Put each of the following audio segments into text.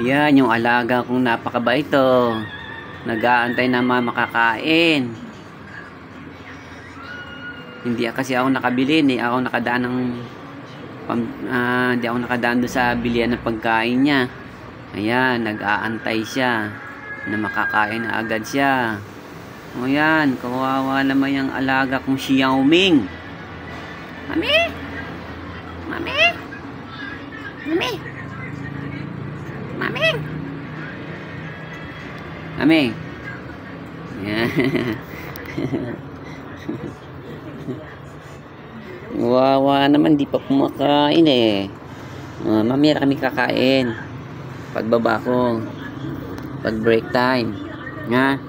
Yan, yung alaga kong napakabait to. Nag-aantay na makakain. Hindi kasi ako nakabili, hindi ako nakadaan ng hindi ako nakadaan doon sa bilihan ng pagkain niya. Ayan, nag-aantay siya na makakain na agad siya. O yan, kawawa naman yung alaga kong Xiao Ming. Mami? Mami? Mami? Mami? Mami? Yan. Wawa naman, di pa kumakain eh. Mamaya kami kakain. Pagbaba ko. Pag break time. Nga?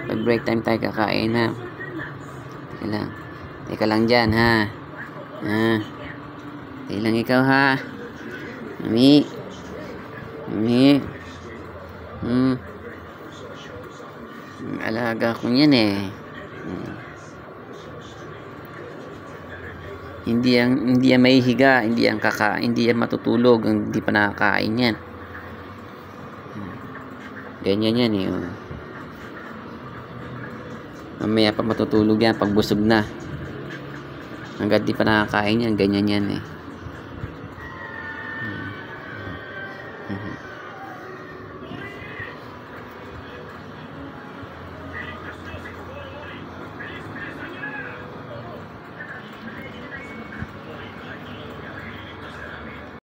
Pag break time tayo kakain ha. Teka lang. Teka lang dyan ha. Teka lang ikaw ha. Mami. Mami. Alaga ko yan eh. Hindi yan mahihiga, hindi yan matutulog, hindi pa nakakain yan. Ganyan yan eh. Mamaya pa matutulog yan pag busog na. Hanggat di pa nakakain yan, ganyan yan eh.